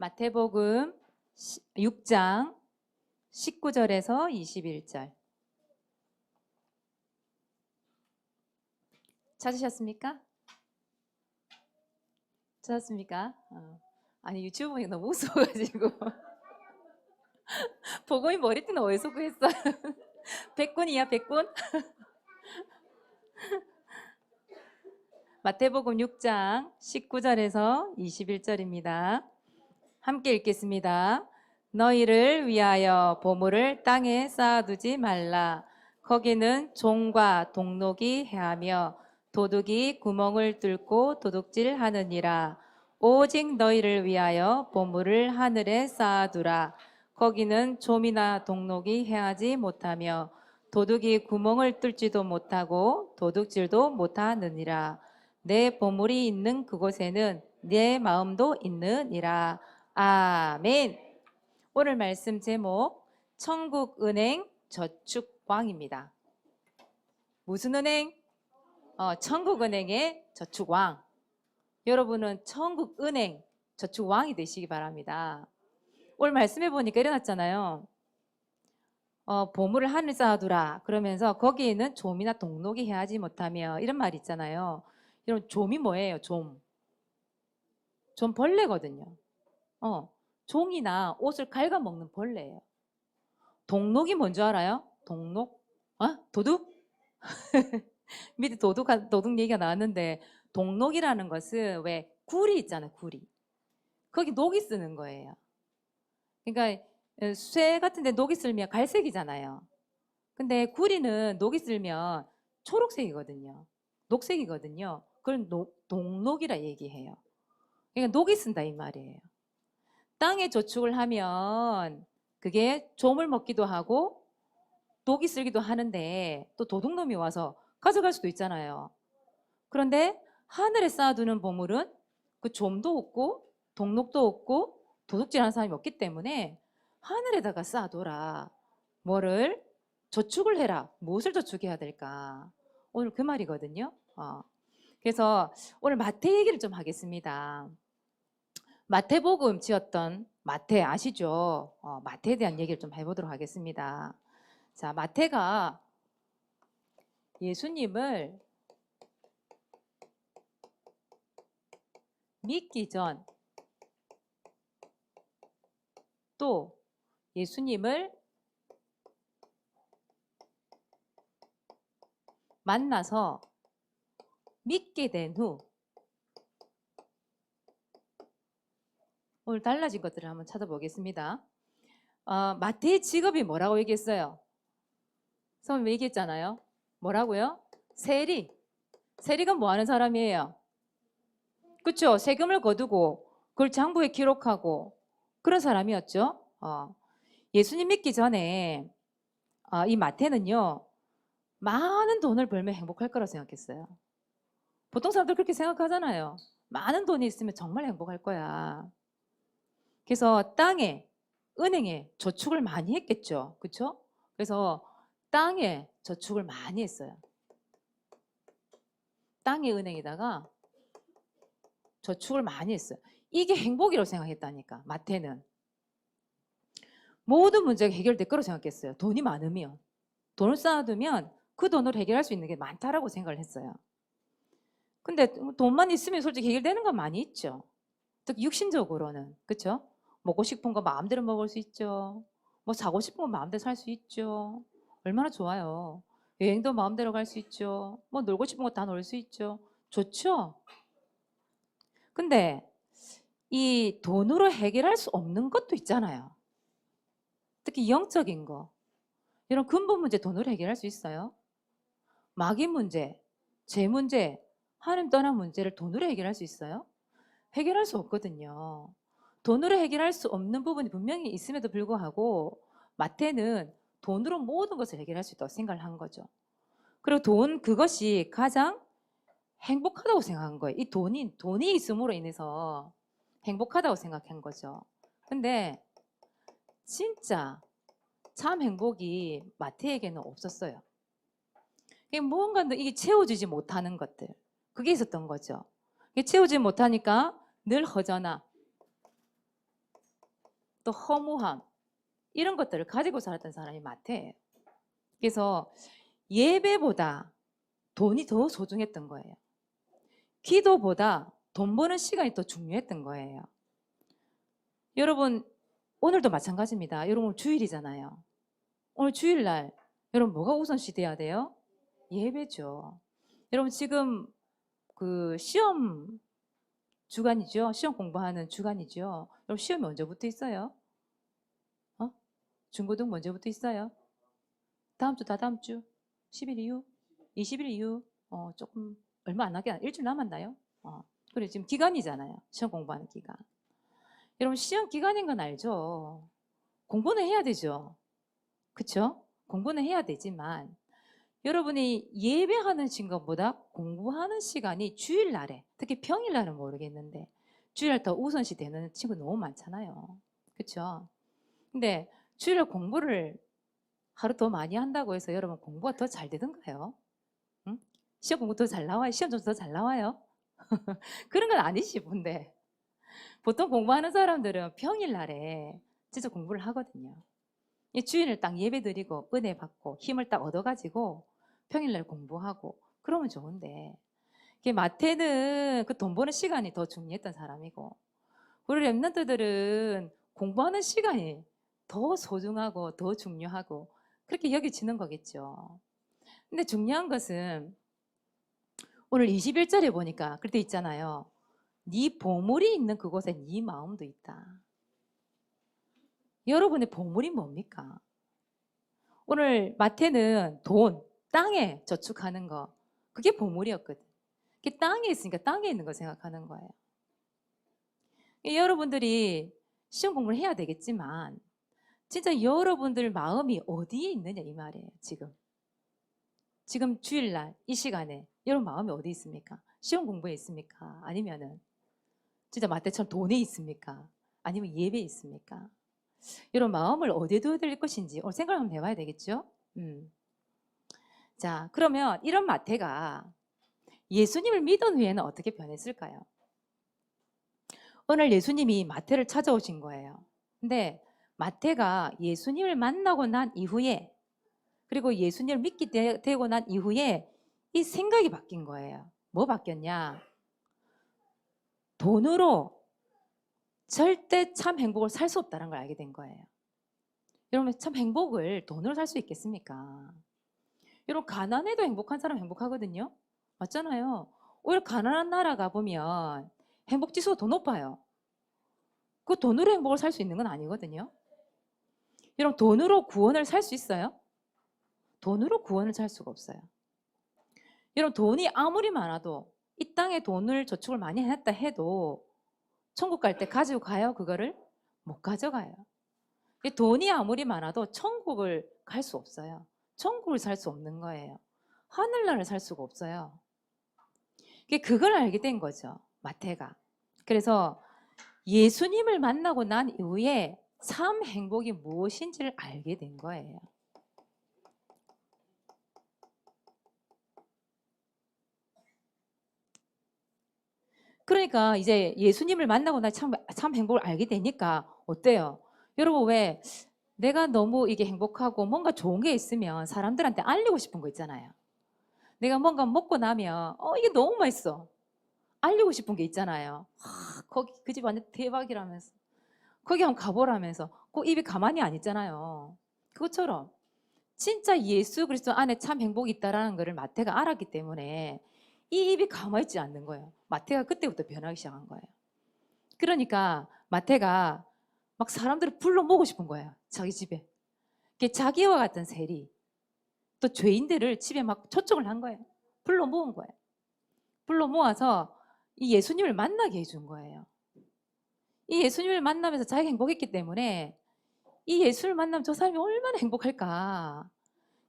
마태복음 6장 19절에서 21절. 찾으셨습니까? 찾았습니까? 아니 유튜브 보니까 너무 웃어가지고 복음이 머리띠는 어디서 구했어? 백군이야 백군? 마태복음 6장 19절에서 21절입니다. 함께 읽겠습니다. 너희를 위하여 보물을 땅에 쌓아두지 말라. 거기는 종과 동록이 해하며 도둑이 구멍을 뚫고 도둑질하느니라. 오직 너희를 위하여 보물을 하늘에 쌓아두라. 거기는 좀이나 동록이 해하지 못하며 도둑이 구멍을 뚫지도 못하고 도둑질도 못하느니라. 내 보물이 있는 그곳에는 내 마음도 있느니라. 아멘. 오늘 말씀 제목 천국은행 저축왕입니다. 무슨 은행? 천국은행의 저축왕. 여러분은 천국은행 저축왕이 되시기 바랍니다. 오늘 말씀해 보니까 일어났잖아요. 보물을 하늘 쌓아두라 그러면서 거기에는 좀이나 동록이 해하지 못하며 이런 말이 있잖아요. 이런 좀이 뭐예요? 좀 벌레거든요. 종이나 옷을 갉아먹는 벌레예요. 동록이 뭔지 알아요? 동록? 도둑? 밑에 도둑 얘기가 나왔는데 동록이라는 것은 왜 구리 있잖아요. 구리. 거기 녹이 쓰는 거예요. 그러니까 쇠 같은 데 녹이 쓸면 갈색이잖아요. 근데 구리는 녹이 쓸면 초록색이거든요. 녹색이거든요. 그걸 동록이라 얘기해요. 그러니까 녹이 쓴다 이 말이에요. 땅에 저축을 하면 그게 좀을 먹기도 하고 독이 쓸기도 하는데 또 도둑놈이 와서 가져갈 수도 있잖아요. 그런데 하늘에 쌓아두는 보물은 그 좀도 없고 동록도 없고 도둑질하는 사람이 없기 때문에 하늘에다가 쌓아둬라. 뭐를? 저축을 해라. 무엇을 저축해야 될까? 오늘 그 말이거든요. 그래서 오늘 마태 얘기를 좀 하겠습니다. 마태복음 지었던 마태 아시죠? 마태에 대한 얘기를 좀 해보도록 하겠습니다. 자, 마태가 예수님을 믿기 전 또 예수님을 만나서 믿게 된 후 오늘 달라진 것들을 한번 찾아보겠습니다. 마태의 직업이 뭐라고 얘기했어요? 선생님 얘기했잖아요. 뭐라고요? 세리. 세리가 뭐 하는 사람이에요? 그렇죠. 세금을 거두고 그걸 장부에 기록하고 그런 사람이었죠. 예수님 믿기 전에 이 마태는요. 많은 돈을 벌면 행복할 거라고 생각했어요. 보통 사람들 그렇게 생각하잖아요. 많은 돈이 있으면 정말 행복할 거야. 그래서 땅에, 은행에 저축을 많이 했겠죠. 그렇죠? 그래서 땅에 저축을 많이 했어요. 땅의 은행에다가 저축을 많이 했어요. 이게 행복이라고 생각했다니까. 마태는. 모든 문제가 해결될 거라고 생각했어요. 돈이 많으면. 돈을 쌓아두면 그 돈으로 해결할 수 있는 게 많다라고 생각을 했어요. 근데 돈만 있으면 솔직히 해결되는 건 많이 있죠. 특히 육신적으로는. 그렇죠? 먹고 싶은 거 마음대로 먹을 수 있죠. 뭐 사고 싶은 거 마음대로 살 수 있죠. 얼마나 좋아요. 여행도 마음대로 갈 수 있죠. 뭐 놀고 싶은 거 다 놀 수 있죠. 좋죠? 근데 이 돈으로 해결할 수 없는 것도 있잖아요. 특히 영적인 거. 이런 근본 문제 돈으로 해결할 수 있어요? 마귀 문제, 죄 문제, 하나님 떠난 문제를 돈으로 해결할 수 있어요? 해결할 수 없거든요. 돈으로 해결할 수 없는 부분이 분명히 있음에도 불구하고 마태는 돈으로 모든 것을 해결할 수 있다고 생각을 한 거죠. 그리고 그것이 가장 행복하다고 생각한 거예요. 이 돈이 있음으로 인해서 행복하다고 생각한 거죠. 근데 진짜 참 행복이 마태에게는 없었어요. 무언가 이게 채워지지 못하는 것들, 그게 있었던 거죠. 이게 채우지 못하니까 늘 허전함, 또 허무함 이런 것들을 가지고 살았던 사람이 마태예요. 그래서 예배보다 돈이 더 소중했던 거예요. 기도보다 돈 버는 시간이 더 중요했던 거예요. 여러분 오늘도 마찬가지입니다. 여러분 주일이잖아요. 오늘 주일날 여러분 뭐가 우선시 돼야 돼요? 예배죠. 여러분 지금 그 시험 주간이죠. 시험 공부하는 주간이죠. 여러분 시험이 언제부터 있어요? 중고등 언제부터 있어요? 다음 주, 다다음 주? 10일 이후? 20일 이후? 조금 얼마 안 남게 일주일 남았나요? 그래 지금 기간이잖아요. 시험 공부하는 기간. 여러분 시험 기간인 건 알죠? 공부는 해야 되죠. 그쵸? 공부는 해야 되지만 여러분이 예배하는 시간보다 공부하는 시간이 주일날에 특히 평일날은 모르겠는데 주일날 더 우선시 되는 친구 너무 많잖아요. 그쵸? 근데 주일날 공부를 하루 더 많이 한다고 해서 여러분 공부가 더 잘 되던가요? 응? 시험 공부 더 잘 나와요? 시험 점수 더 잘 나와요? 그런 건 아니시 본데 보통 공부하는 사람들은 평일날에 진짜 공부를 하거든요. 주일을 딱 예배 드리고 은혜 받고 힘을 딱 얻어가지고 평일날 공부하고 그러면 좋은데 마태는 그 돈 버는 시간이 더 중요했던 사람이고 우리 랩런트들은 공부하는 시간이 더 소중하고 더 중요하고 그렇게 여겨지는 거겠죠. 근데 중요한 것은 오늘 21절에 보니까 그때 있잖아요. 네 보물이 있는 그곳에 네 마음도 있다. 여러분의 보물이 뭡니까? 오늘 마태는 돈, 땅에 저축하는 거 그게 보물이었거든. 그게 땅에 있으니까 땅에 있는 거 생각하는 거예요. 여러분들이 시험 공부를 해야 되겠지만 진짜 여러분들 마음이 어디에 있느냐 이 말이에요. 지금 주일날 이 시간에 여러분 마음이 어디 있습니까? 시험 공부에 있습니까? 아니면은 진짜 마태처럼 돈에 있습니까? 아니면 예배에 있습니까? 여러분 마음을 어디에 둬야 될 것인지 오늘 생각을 한번 해봐야 되겠죠? 자, 그러면 이런 마태가 예수님을 믿은 후에는 어떻게 변했을까요? 오늘 예수님이 마태를 찾아오신 거예요. 근데 마태가 예수님을 만나고 난 이후에 그리고 예수님을 믿게 되고 난 이후에 이 생각이 바뀐 거예요. 뭐 바뀌었냐? 돈으로 절대 참 행복을 살 수 없다는 걸 알게 된 거예요. 여러분 참 행복을 돈으로 살 수 있겠습니까? 여러분 가난해도 행복한 사람 행복하거든요. 맞잖아요. 오히려 가난한 나라 가보면 행복 지수가 더 높아요. 그 돈으로 행복을 살 수 있는 건 아니거든요. 여러분 돈으로 구원을 살 수 있어요? 돈으로 구원을 살 수가 없어요. 여러분 돈이 아무리 많아도 이 땅에 돈을 저축을 많이 했다 해도 천국 갈 때 가지고 가요? 그거를? 못 가져가요. 돈이 아무리 많아도 천국을 갈 수 없어요. 천국을 살 수 없는 거예요. 하늘나라를 살 수가 없어요. 그걸 알게 된 거죠. 마태가. 그래서 예수님을 만나고 난 이후에 참 행복이 무엇인지를 알게 된 거예요. 그러니까 이제 예수님을 만나고 나 참 행복을 알게 되니까 어때요? 여러분 왜 내가 너무 이게 행복하고 뭔가 좋은 게 있으면 사람들한테 알리고 싶은 거 있잖아요. 내가 뭔가 먹고 나면 이게 너무 맛있어. 알리고 싶은 게 있잖아요. 거기 그 집 완전 대박이라면서 거기 한번 가보라면서 꼭 입이 가만히 안 있잖아요. 그것처럼 진짜 예수 그리스도 안에 참 행복이 있다라는 것을 마태가 알았기 때문에 이 입이 가만히 있지 않는 거예요. 마태가 그때부터 변하기 시작한 거예요. 그러니까 마태가 막 사람들을 불러 모으고 싶은 거예요. 자기 집에. 자기와 같은 세리 또 죄인들을 집에 막 초청을 한 거예요. 불러 모은 거예요. 불러 모아서 이 예수님을 만나게 해준 거예요. 이 예수님을 만나면서 자기가 행복했기 때문에 이 예수를 만나면 저 사람이 얼마나 행복할까.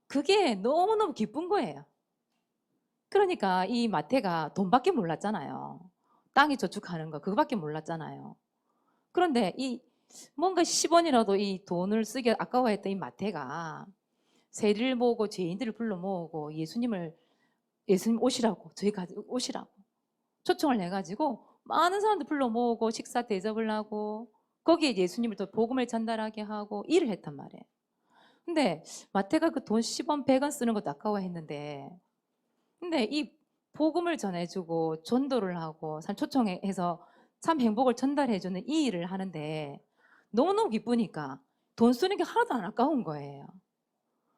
그게 너무너무 기쁜 거예요. 그러니까 이 마태가 돈밖에 몰랐잖아요. 땅에 저축하는 거 그거밖에 몰랐잖아요. 그런데 이 뭔가 10원이라도 이 돈을 쓰기 아까워했던 이 마태가 세리를 모으고 죄인들을 불러 모으고 예수님 오시라고 저희 가지고 오시라고 초청을 해가지고 많은 사람들 불러 모으고 식사 대접을 하고 거기에 예수님을 또 복음을 전달하게 하고 일을 했단 말이에요. 근데 마태가 그 돈 10원, 100원 쓰는 것도 아까워했는데, 근데 이 복음을 전해주고 전도를 하고 참 초청해서 참 행복을 전달해주는 이 일을 하는데 너무너무 기쁘니까 돈 쓰는 게 하나도 안 아까운 거예요.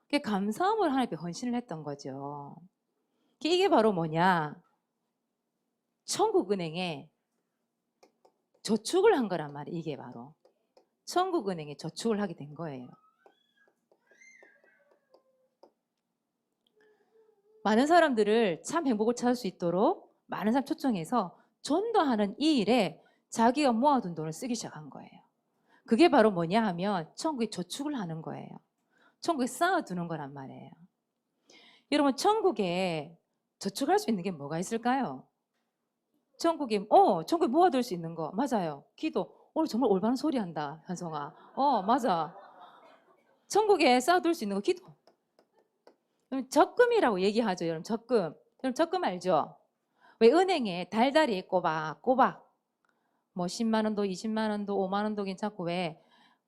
그게 감사함으로 하나님께 헌신을 했던 거죠. 이게 바로 뭐냐? 천국은행에 저축을 한 거란 말이에요. 이게 바로 천국은행에 저축을 하게 된 거예요. 많은 사람들을 참 행복을 찾을 수 있도록 많은 사람 초청해서 전도하는 이 일에 자기가 모아둔 돈을 쓰기 시작한 거예요. 그게 바로 뭐냐 하면 천국에 저축을 하는 거예요. 천국에 쌓아두는 거란 말이에요. 여러분, 천국에 저축할 수 있는 게 뭐가 있을까요? 천국에 모아둘 수 있는 거 맞아요. 기도. 오늘 정말 올바른 소리 한다, 현성아. 맞아. 천국에 쌓아둘 수 있는 거 기도. 적금이라고 얘기하죠, 여러분. 적금. 여러분, 적금 알죠? 왜 은행에 달달이 꼬박꼬박 뭐 10만 원도 20만 원도 5만 원도 괜찮고 왜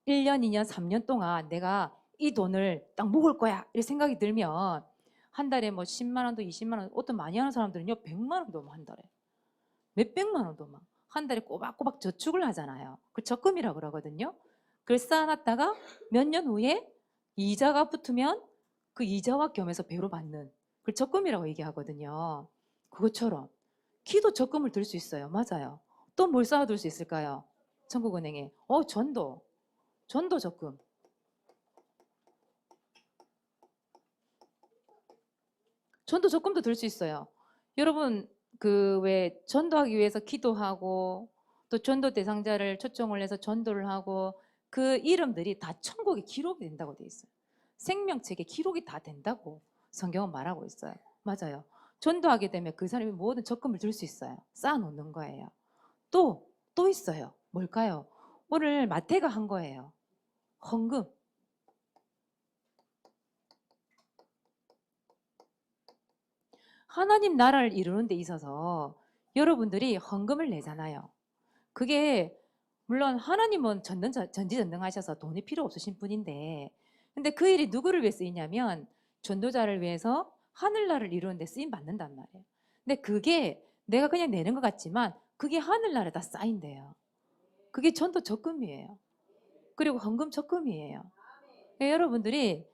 1년, 2년, 3년 동안 내가 이 돈을 딱 모을 거야 이렇게 생각이 들면 한 달에 뭐 10만 원도 20만 원, 어떤 많이 하는 사람들은요 100만 원도 막 한 달에 몇백만 원도 막 한 달에 꼬박꼬박 저축을 하잖아요. 그 적금이라고 그러거든요. 그걸 쌓아놨다가 몇 년 후에 이자가 붙으면 그 이자와 겸해서 배로 받는 그 적금이라고 얘기하거든요. 그것처럼 기도 적금을 들 수 있어요. 맞아요. 또 뭘 쌓아둘 수 있을까요? 천국은행에 전도 적금. 전도 적금도 들 수 있어요. 여러분 그 왜 전도하기 위해서 기도하고 또 전도 대상자를 초청을 해서 전도를 하고 그 이름들이 다 천국에 기록이 된다고 돼 있어요. 생명책에 기록이 다 된다고 성경은 말하고 있어요. 맞아요. 전도하게 되면 그 사람이 모든 적금을 들 수 있어요. 쌓아놓는 거예요. 또 있어요. 뭘까요? 오늘 마태가 한 거예요. 헌금. 하나님 나라를 이루는 데 있어서 여러분들이 헌금을 내잖아요. 그게 물론 하나님은 전지전능하셔서 돈이 필요 없으신 분인데 근데 그 일이 누구를 위해 쓰이냐면 전도자를 위해서 하늘나라를 이루는 데 쓰임 받는단 말이에요. 근데 그게 내가 그냥 내는 것 같지만 그게 하늘나라에 다 쌓인대요. 그게 전도 적금이에요. 그리고 헌금 적금이에요. 그러니까 여러분들이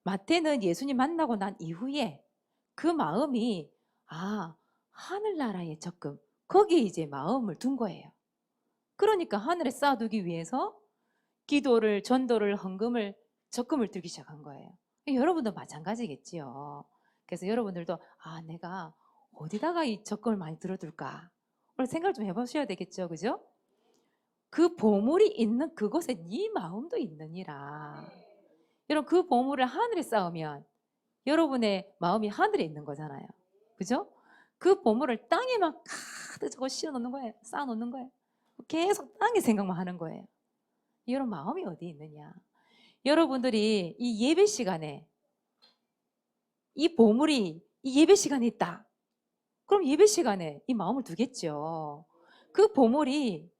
마태는 예수님 만나고 난 이후에 그 마음이 하늘나라의 적금 거기에 이제 마음을 둔 거예요. 그러니까 하늘에 쌓아두기 위해서 기도를 전도를 헌금을 적금을 들기 시작한 거예요. 여러분도 마찬가지겠지요. 그래서 여러분들도 내가 어디다가 이 적금을 많이 들어둘까 오늘 생각을 좀 해보셔야 되겠죠. 그죠? 그 보물이 있는 그곳에 네 마음도 있느니라. 여러분 그 보물을 하늘에 쌓으면 여러분의 마음이 하늘에 있는 거잖아요. 그죠? 그 보물을 땅에만 가득 저거 씌워 놓는 거예요. 쌓아 놓는 거예요. 계속 땅의 생각만 하는 거예요. 여러분 마음이 어디 있느냐? 여러분들이 이 예배 시간에 이 보물이 이 예배 시간에 있다. 그럼 예배 시간에 이 마음을 두겠죠. 그 보물이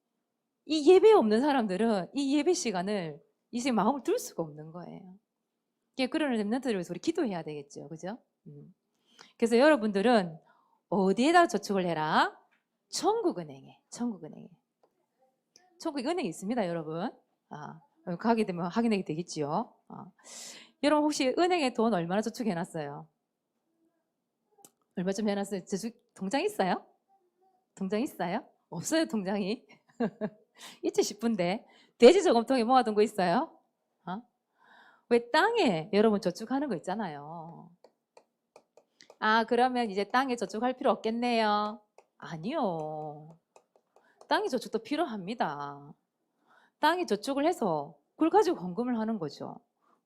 이 예배에 없는 사람들은 이 예배 시간을 이제 마음을 둘 수가 없는 거예요. 그런 렘넌트를 위해서 우리 기도해야 되겠죠. 그죠? 그래서 여러분들은 어디에다 저축을 해라? 천국은행에. 천국은행에 있습니다, 여러분. 가게 되면 확인하게 되겠지요. 여러분 혹시 은행에 돈 얼마나 저축해놨어요? 얼마쯤 해놨어요? 저축 통장 있어요? 통장 있어요? 없어요, 통장이. 있지 싶은데 돼지 저금통에 모아둔 거 있어요? 왜 땅에 여러분 저축하는 거 있잖아요. 그러면 이제 땅에 저축할 필요 없겠네요. 아니요. 땅에 저축도 필요합니다. 땅에 저축을 해서 그걸 가지고 헌금을 하는 거죠.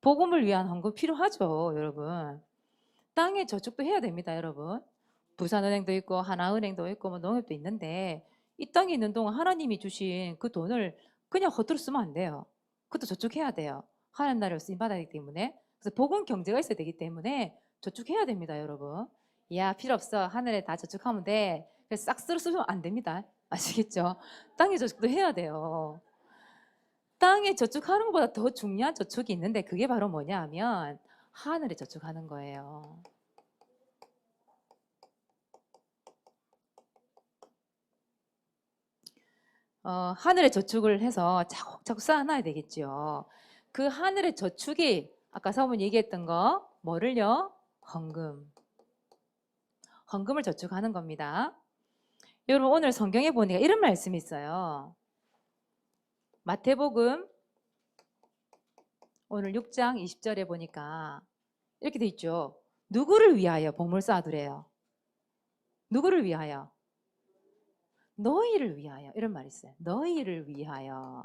복음을 위한 헌금 필요하죠, 여러분. 땅에 저축도 해야 됩니다, 여러분. 부산은행도 있고 하나은행도 있고 뭐 농협도 있는데 이 땅에 있는 동안 하나님이 주신 그 돈을 그냥 허투루 쓰면 안 돼요. 그것도 저축해야 돼요. 하나님 나라로 쓰임 받아야 되기 때문에. 그래서 복음 경제가 있어야 되기 때문에 저축해야 됩니다, 여러분. 필요 없어. 하늘에 다 저축하면 돼. 그래서 싹 쓸어 쓰면 안 됩니다. 아시겠죠? 땅에 저축도 해야 돼요. 땅에 저축하는 것보다 더 중요한 저축이 있는데 그게 바로 뭐냐 하면 하늘에 저축하는 거예요. 하늘에 저축을 해서 차곡차곡 쌓아놔야 되겠죠. 그 하늘의 저축이 아까 사모님 얘기했던 거 뭐를요? 헌금. 헌금을 저축하는 겁니다. 여러분 오늘 성경에 보니까 이런 말씀이 있어요. 마태복음 오늘 6장 20절에 보니까 이렇게 돼 있죠. 누구를 위하여 보물 쌓아두래요? 누구를 위하여? 너희를 위하여. 이런 말이 있어요. 너희를 위하여.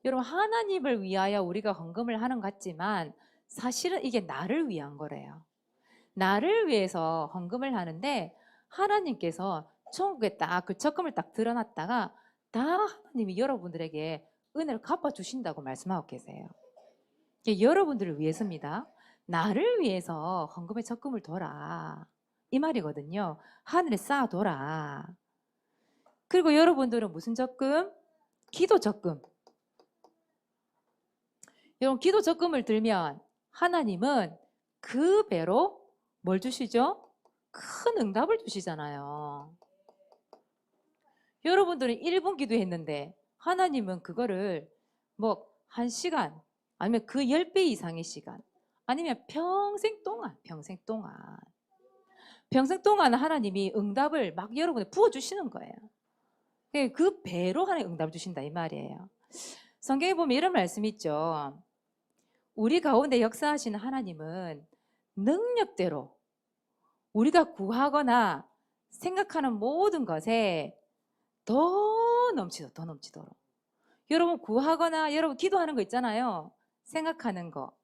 여러분 하나님을 위하여 우리가 헌금을 하는 것 같지만 사실은 이게 나를 위한 거래요. 나를 위해서 헌금을 하는데 하나님께서 천국에 딱 그 적금을 딱 드러났다가 다 하나님이 여러분들에게 은혜를 갚아주신다고 말씀하고 계세요. 이게 여러분들을 위해서입니다. 나를 위해서 헌금에 적금을 둬라. 이 말이거든요. 하늘에 쌓아둬라. 그리고 여러분들은 무슨 적금? 기도 적금. 여러분 기도 적금을 들면 하나님은 그 배로 뭘 주시죠? 큰 응답을 주시잖아요. 여러분들은 1분 기도했는데 하나님은 그거를 뭐 1시간 아니면 그 10배 이상의 시간 아니면 평생 동안 하나님이 응답을 막 여러분에 부어주시는 거예요. 그 배로 하나님 응답을 주신다 이 말이에요. 성경에 보면 이런 말씀이 있죠. 우리 가운데 역사하시는 하나님은 능력대로 우리가 구하거나 생각하는 모든 것에 더 넘치도록. 여러분 구하거나 여러분 기도하는 거 있잖아요. 생각하는 거.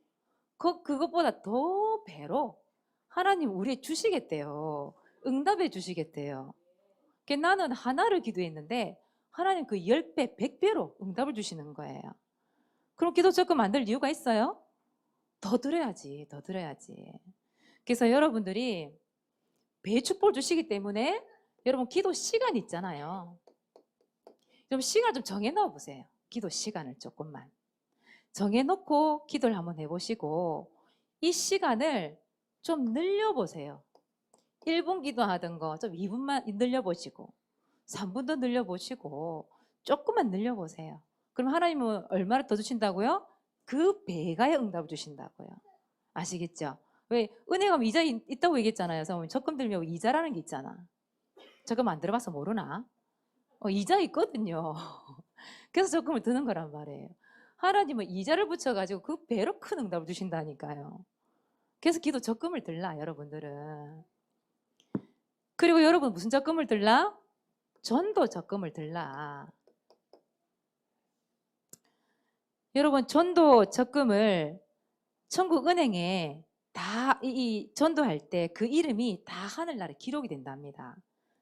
그것보다 더 배로 하나님 우리에 주시겠대요. 응답해 주시겠대요. 나는 하나를 기도했는데 하나님 그 10배, 100배로 응답을 주시는 거예요. 그럼 기도 적금 안 될 이유가 있어요? 더 드려야지. 그래서 여러분들이 배축볼 주시기 때문에 여러분 기도 시간 있잖아요. 좀 시간 좀 정해 넣어 보세요. 기도 시간을 조금만 정해 놓고 기도를 한번 해보시고 이 시간을 좀 늘려보세요. 1분 기도하던 거 좀 2분만 늘려보시고 3분 더 늘려보시고 조금만 늘려보세요. 그럼 하나님은 얼마를 더 주신다고요? 그 배가의 응답을 주신다고요. 아시겠죠? 왜 은행하면 이자 있다고 얘기했잖아요. 사모님 적금 들면 이자라는 게 있잖아. 적금 안 들어봐서 모르나? 이자 있거든요. 그래서 적금을 드는 거란 말이에요. 하나님은 이자를 붙여가지고 그 배로 큰 응답을 주신다니까요. 그래서 기도 적금을 들라 여러분들은. 그리고 여러분 무슨 적금을 들라? 전도 적금을 들라. 여러분 전도 적금을 천국은행에 다 이 전도할 때 그 이름이 다 하늘나라에 기록이 된답니다.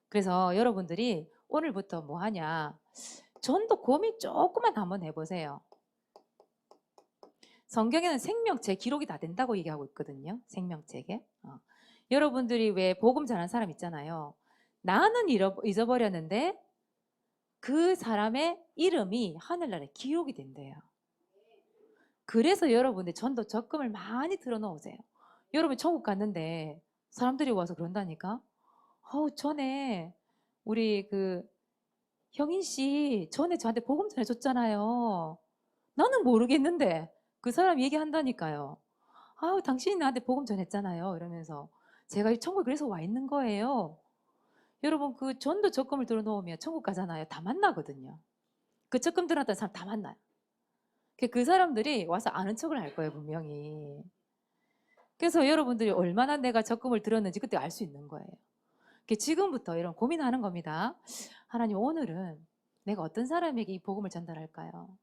그래서 여러분들이 오늘부터 뭐 하냐? 전도 고민 조금만 한번 해보세요. 성경에는 생명책 기록이 다 된다고 얘기하고 있거든요. 생명책에. 여러분들이 왜 복음 전하는 사람 있잖아요. 나는 잊어버렸는데 그 사람의 이름이 하늘나라에 기록이 된대요. 그래서 여러분들 전도 적금을 많이 들어놓으세요. 여러분 천국 갔는데 사람들이 와서 그런다니까. 전에 우리 그 형인 씨 전에 저한테 복음 전해줬잖아요. 나는 모르겠는데 그 사람 얘기한다니까요. 당신이 나한테 복음 전했잖아요. 이러면서 제가 이 천국에 그래서 와 있는 거예요. 여러분 그 전도 적금을 들어놓으면 천국 가잖아요. 다 만나거든요. 그 적금 들어놨던 사람 다 만나요. 그 사람들이 와서 아는 척을 할 거예요. 분명히. 그래서 여러분들이 얼마나 내가 적금을 들었는지 그때 알 수 있는 거예요. 지금부터 이런 고민하는 겁니다. 하나님 오늘은 내가 어떤 사람에게 이 복음을 전달할까요?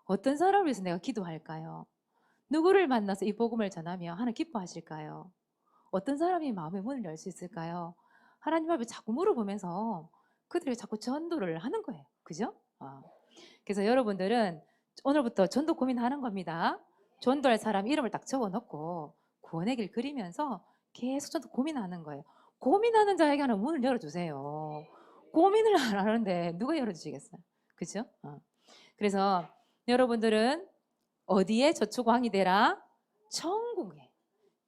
어떤 사람을 위해서 내가 기도할까요? 누구를 만나서 이 복음을 전하며 하나님 기뻐하실까요? 어떤 사람이 마음의 문을 열 수 있을까요? 하나님 앞에 자꾸 물어보면서 그들에게 자꾸 전도를 하는 거예요. 그죠? 그래서 여러분들은 오늘부터 전도 고민하는 겁니다. 전도할 사람 이름을 딱 적어놓고 구원의 길 그리면서 계속 전도 고민하는 거예요. 고민하는 자에게 하나 문을 열어주세요. 고민을 안 하는데 누가 열어주시겠어요? 그죠? 그래서 여러분들은 어디에 저축왕이 되라?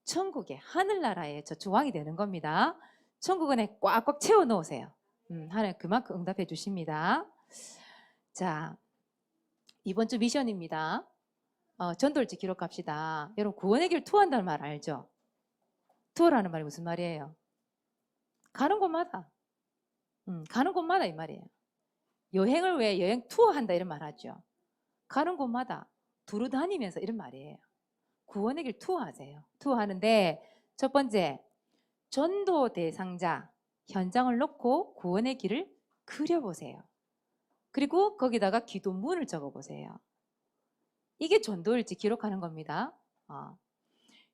천국에 하늘나라에 저축왕이 되는 겁니다. 천국은에 꽉꽉 채워 넣으세요. 하나님 그만큼 응답해 주십니다. 자, 이번 주 미션입니다. 전도일지 기록합시다. 여러분 구원의 길 투어한다는 말 알죠? 투어라는 말이 무슨 말이에요? 가는 곳마다 가는 곳마다 이 말이에요. 여행을 왜 여행 투어한다 이런 말 하죠. 가는 곳마다 두루 다니면서 이런 말이에요. 구원의 길 투어하세요. 투어하는데 첫 번째 전도 대상자 현장을 놓고 구원의 길을 그려보세요. 그리고 거기다가 기도문을 적어보세요. 이게 전도일지 기록하는 겁니다.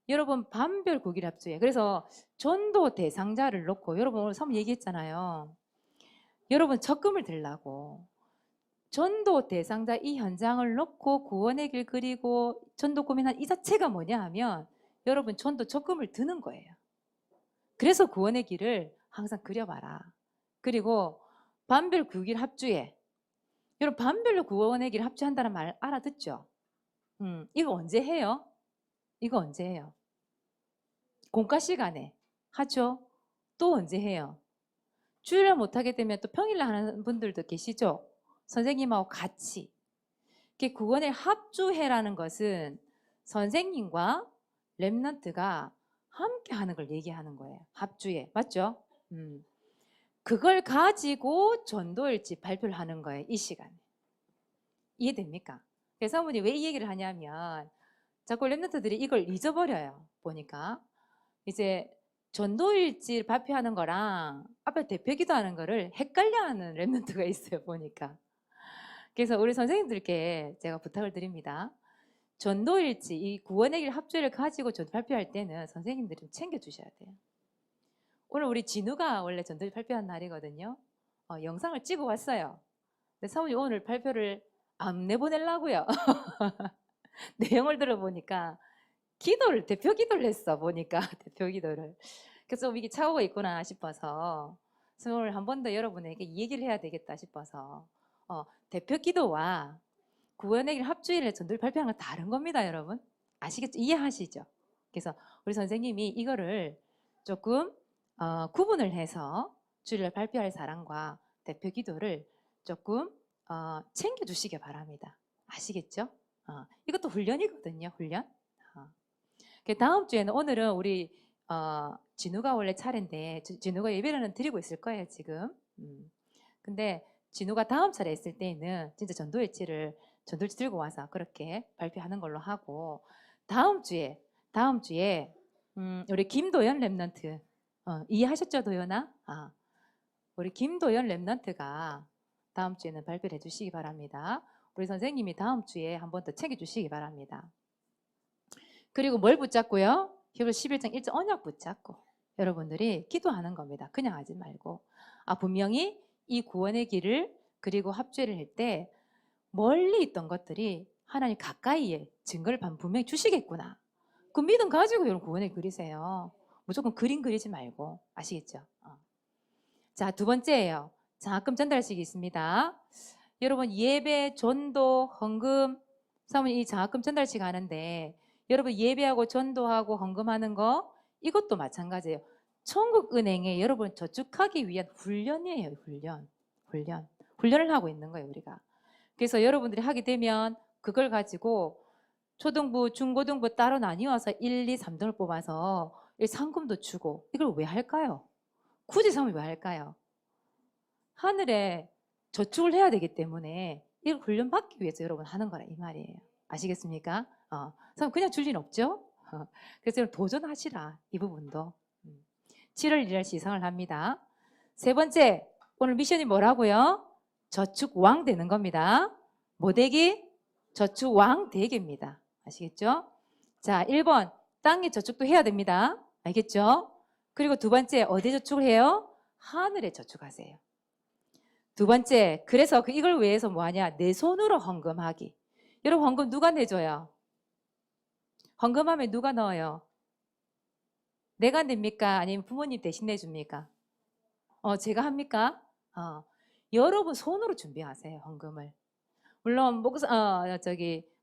여러분 반별 구길 합주에 그래서 전도 대상자를 놓고 여러분 오늘 처음 얘기했잖아요. 여러분 적금을 들라고 전도 대상자 이 현장을 놓고 구원의 길 그리고 전도 고민한 이 자체가 뭐냐 하면 여러분 전도 적금을 드는 거예요. 그래서 구원의 길을 항상 그려봐라. 그리고 반별 구길 합주에 여러분 반별로 구원의 길 합주한다는 말 알아듣죠? 이거 언제 해요? 이거 언제 해요? 공과 시간에 하죠? 또 언제 해요? 주일날 못하게 되면 또 평일날 하는 분들도 계시죠? 선생님하고 같이. 구원의 합주해라는 것은 선생님과 렘넌트가 함께 하는 걸 얘기하는 거예요. 합주해. 맞죠? 그걸 가지고 전도일지 발표를 하는 거예요. 이 시간에. 이해됩니까? 그래서 사모님 왜 이 얘기를 하냐면 자꾸 렘넌트들이 이걸 잊어버려요. 보니까. 이제 전도일지 발표하는 거랑 앞에 대표기도 하는 거를 헷갈려하는 렘넌트가 있어요. 보니까. 그래서 우리 선생님들께 제가 부탁을 드립니다. 전도일지, 이 구원의 길 합주를 가지고 발표할 때는 선생님들이 좀 챙겨주셔야 돼요. 오늘 우리 진우가 원래 전도일 발표한 날이거든요. 영상을 찍어 왔어요. 근데 사모님 오늘 발표를 안 내보내려고요. 내용을 들어보니까 대표 기도를 했어. 보니까 대표 기도를. 그래서 좀 이게 착오가 있구나 싶어서 오늘 한 번 더 여러분에게 이 얘기를 해야 되겠다 싶어서 대표 기도와 구원의 길 합주일에 전도를 발표하는 건 다른 겁니다. 여러분 아시겠죠? 이해하시죠? 그래서 우리 선생님이 이거를 조금 구분을 해서 주일날 발표할 사람과 대표 기도를 조금 챙겨주시기 바랍니다. 아시겠죠? 이것도 훈련이거든요. 훈련. 다음 주에는 오늘은 우리 진우가 원래 차례인데 진우가 예배를 드리고 있을 거예요. 지금. 근데 진우가 다음 차례 있을 때에는 진짜 전도일지 들고 와서 그렇게 발표하는 걸로 하고 다음 주에 우리 김도연 랩런트 이해하셨죠, 도연아? 우리 김도연 랩런트가 다음 주에는 발표를 해주시기 바랍니다. 우리 선생님이 다음 주에 한 번 더 챙겨주시기 바랍니다. 그리고 뭘 붙잡고요? 히브리서 11장 1절 언약 붙잡고 여러분들이 기도하는 겁니다. 그냥 하지 말고 분명히 이 구원의 길을 그리고 합주를 할 때 멀리 있던 것들이 하나님 가까이에 증거를 분명히 주시겠구나. 그 믿음 가지고 여러분 구원을 그리세요. 무조건 그림 그리지 말고 아시겠죠? 자, 두 번째예요. 장학금 전달식이 있습니다. 여러분 예배, 전도, 헌금 사모님 이 장학금 전달식 하는데 여러분 예배하고 전도하고 헌금하는 거 이것도 마찬가지예요. 천국은행에 여러분 저축하기 위한 훈련이에요. 훈련을 하고 있는 거예요. 우리가. 그래서 여러분들이 하게 되면 그걸 가지고 초등부, 중고등부 따로 나뉘어서 1, 2, 3등을 뽑아서 상금도 주고 이걸 왜 할까요? 굳이 사모님 왜 할까요? 하늘에 저축을 해야 되기 때문에 이걸 훈련받기 위해서 여러분 하는 거라 이 말이에요. 아시겠습니까? 그냥 줄 리는 없죠? 그래서 여러분 도전하시라 이 부분도. 7월 1일 시상을 합니다. 세 번째 오늘 미션이 뭐라고요? 저축왕 되는 겁니다. 뭐 되기? 저축왕 되기입니다. 아시겠죠? 자 1번 땅에 저축도 해야 됩니다. 알겠죠? 그리고 두 번째 어디에 저축을 해요? 하늘에 저축하세요. 두 번째, 그래서 이걸 위해서 뭐 하냐? 내 손으로 헌금하기. 여러분 헌금 누가 내줘요? 헌금하면 누가 넣어요? 내가 냅니까? 아니면 부모님 대신 내줍니까? 제가 합니까? 여러분 손으로 준비하세요. 헌금을. 물론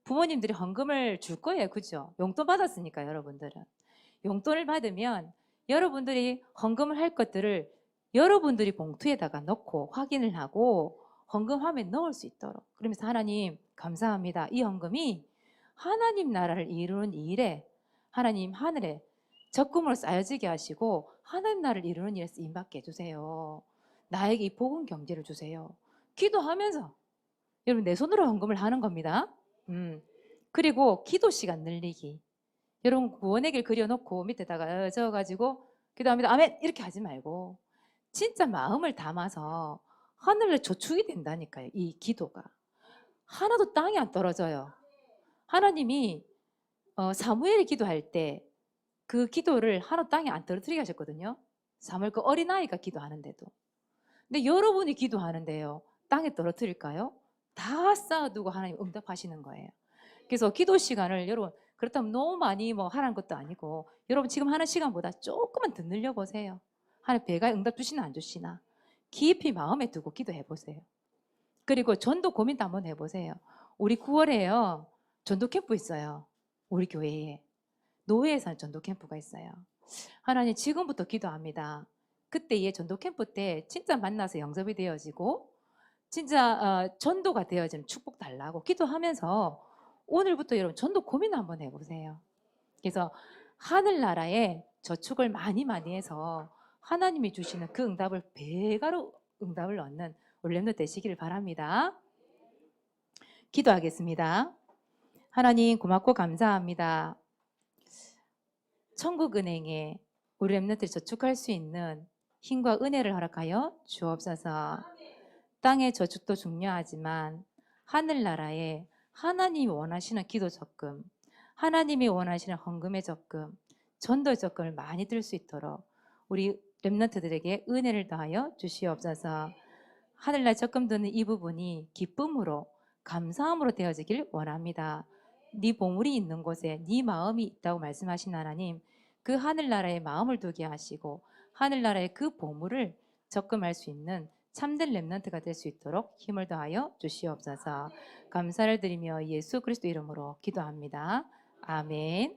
부모님들이 헌금을 줄 거예요. 그죠? 용돈 받았으니까 여러분들은. 용돈을 받으면 여러분들이 헌금을 할 것들을 여러분들이 봉투에다가 넣고 확인을 하고 헌금함에 넣을 수 있도록. 그러면서 하나님 감사합니다. 이 헌금이 하나님 나라를 이루는 일에 하나님 하늘에 적금으로 쌓여지게 하시고 하나님 나라를 이루는 일에 쓰임받게 해주세요. 나에게 이 복음 경제를 주세요. 기도하면서 여러분 내 손으로 헌금을 하는 겁니다. 그리고 기도 시간 늘리기. 여러분 구원의 길 그려놓고 밑에다가 적어가지고 기도합니다. 아멘 이렇게 하지 말고 진짜 마음을 담아서 하늘에 저축이 된다니까요. 이 기도가 하나도 땅에 안 떨어져요. 하나님이 사무엘이 기도할 때 그 기도를 하나도 땅에 안 떨어뜨리게 하셨거든요. 사무엘 그 어린아이가 기도하는데도. 근데 여러분이 기도하는데요. 땅에 떨어뜨릴까요? 다 쌓아두고 하나님 응답하시는 거예요. 그래서 기도 시간을 여러분 그렇다면 너무 많이 뭐 하라는 것도 아니고 여러분 지금 하는 시간보다 조금만 더 늘려보세요. 하나님 배가 응답 주시나 안 주시나 깊이 마음에 두고 기도해 보세요. 그리고 전도 고민도 한번 해보세요. 우리 9월에요. 전도 캠프 있어요. 우리 교회에. 노회에서 전도 캠프가 있어요. 하나님 지금부터 기도합니다. 그때의 전도 캠프 때 진짜 만나서 영접이 되어지고 진짜 전도가 되어지는 축복 달라고 기도하면서 오늘부터 여러분 전도 고민을 한번 해보세요. 그래서 하늘나라에 저축을 많이 해서 하나님이 주시는 그 응답을 배가로 응답을 얻는 올렘도 되시기를 바랍니다. 기도하겠습니다. 하나님 고맙고 감사합니다. 천국은행에 우리 렘넌트를 저축할 수 있는 힘과 은혜를 허락하여 주옵소서. 땅의 저축도 중요하지만 하늘나라에 하나님이 원하시는 기도 적금, 하나님이 원하시는 헌금의 적금, 전도의 적금을 많이 들 수 있도록 우리 렘넌트들에게 은혜를 더하여 주시옵소서. 하늘날 적금 드는 이 부분이 기쁨으로 감사함으로 되어지길 원합니다. 네 보물이 있는 곳에 네 마음이 있다고 말씀하신 하나님, 그 하늘나라에 마음을 두게 하시고 하늘나라의 그 보물을 적금할 수 있는 참된 렘넌트가 될 수 있도록 힘을 더하여 주시옵소서. 감사를 드리며 예수 그리스도 이름으로 기도합니다. 아멘.